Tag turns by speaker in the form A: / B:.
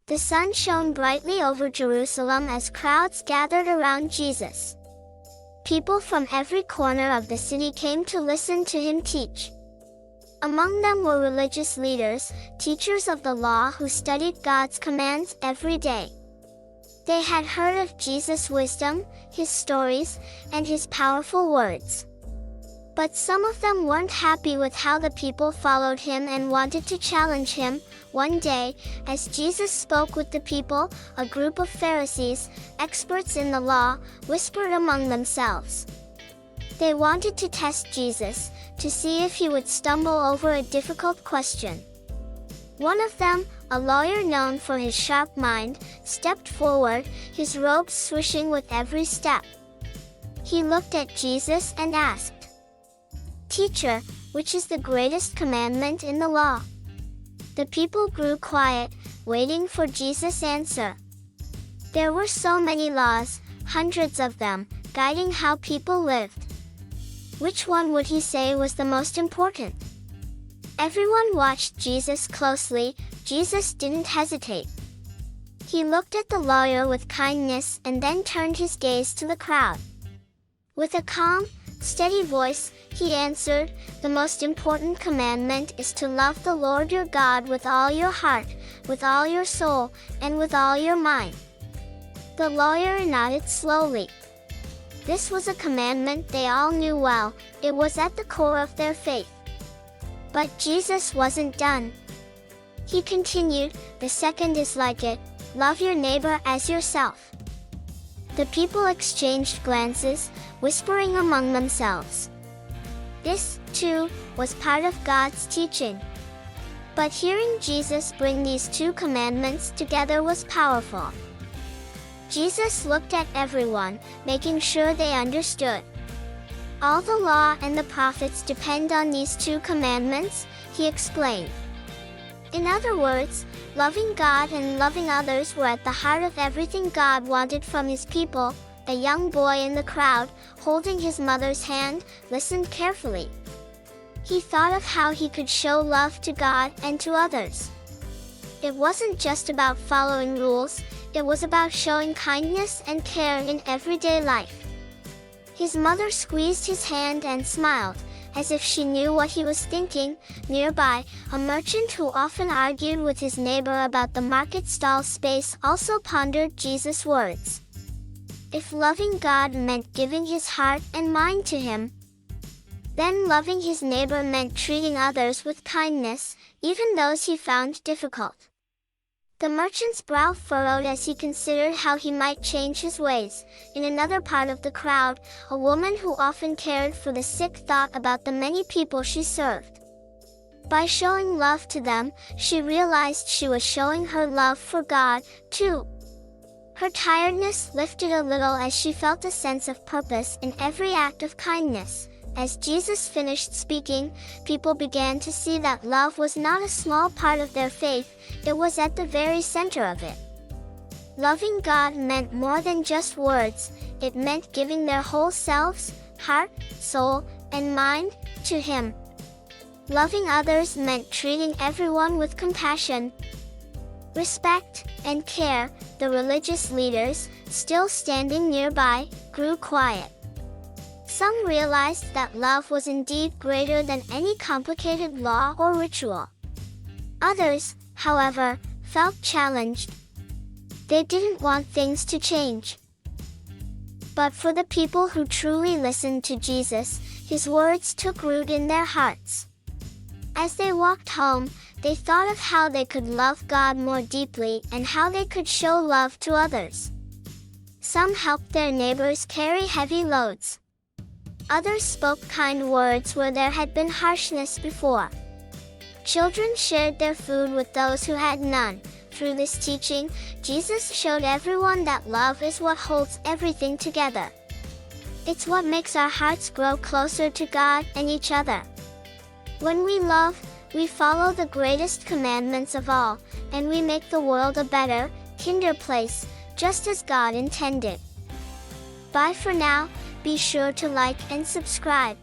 A: The sun shone brightly over Jerusalem as crowds gathered around Jesus. People from every corner of the city came to listen to him teach. Among them were religious leaders, teachers of the law who studied God's commands every day. They had heard of Jesus' wisdom, his stories, and his powerful words. But some of them weren't happy with how the people followed him and wanted to challenge him. One day, as Jesus spoke with the people, a group of Pharisees, experts in the law, whispered among themselves. They wanted to test Jesus, to see if he would stumble over a difficult question. One of them, a lawyer known for his sharp mind, stepped forward, his robes swishing with every step. He looked at Jesus and asked, "Teacher, which is the greatest commandment in the law?" The people grew quiet, waiting for Jesus' answer. There were so many laws, hundreds of them, guiding how people lived. Which one would he say was the most important? Everyone watched Jesus closely. Jesus didn't hesitate. He looked at the lawyer with kindness and then turned his gaze to the crowd. With a calm, steady voice, he answered, "The most important commandment is to love the Lord your God with all your heart, with all your soul, and with all your mind." The lawyer nodded slowly. This was a commandment they all knew well. It was at the core of their faith. But Jesus wasn't done. He continued, "The second is like it, love your neighbor as yourself." The people exchanged glances, whispering among themselves. This, too, was part of God's teaching. But hearing Jesus bring these two commandments together was powerful. Jesus looked at everyone, making sure they understood. All the law and the prophets depend on these two commandments, he explained. In other words, loving God and loving others were at the heart of everything God wanted from his people. A young boy in the crowd, holding his mother's hand, listened carefully. He thought of how he could show love to God and to others. It wasn't just about following rules, it was about showing kindness and care in everyday life. His mother squeezed his hand and smiled, as if she knew what he was thinking. Nearby, a merchant who often argued with his neighbor about the market stall space also pondered Jesus' words. If loving God meant giving his heart and mind to him, then loving his neighbor meant treating others with kindness, even those he found difficult. The merchant's brow furrowed as he considered how he might change his ways. In another part of the crowd, a woman who often cared for the sick thought about the many people she served. By showing love to them, she realized she was showing her love for God, too. Her tiredness lifted a little as she felt a sense of purpose in every act of kindness. As Jesus finished speaking, people began to see that love was not a small part of their faith, it was at the very center of it. Loving God meant more than just words, it meant giving their whole selves, heart, soul, and mind, to him. Loving others meant treating everyone with compassion, respect, and care. The religious leaders, still standing nearby, grew quiet. Some realized that love was indeed greater than any complicated law or ritual. Others, however, felt challenged. They didn't want things to change. But for the people who truly listened to Jesus, his words took root in their hearts. As they walked home, they thought of how they could love God more deeply and how they could show love to others. Some helped their neighbors carry heavy loads. Others spoke kind words where there had been harshness before. Children shared their food with those who had none. Through this teaching, Jesus showed everyone that love is what holds everything together. It's what makes our hearts grow closer to God and each other. When we love, we follow the greatest commandments of all, and we make the world a better, kinder place, just as God intended. Bye for now. Be sure to like and subscribe.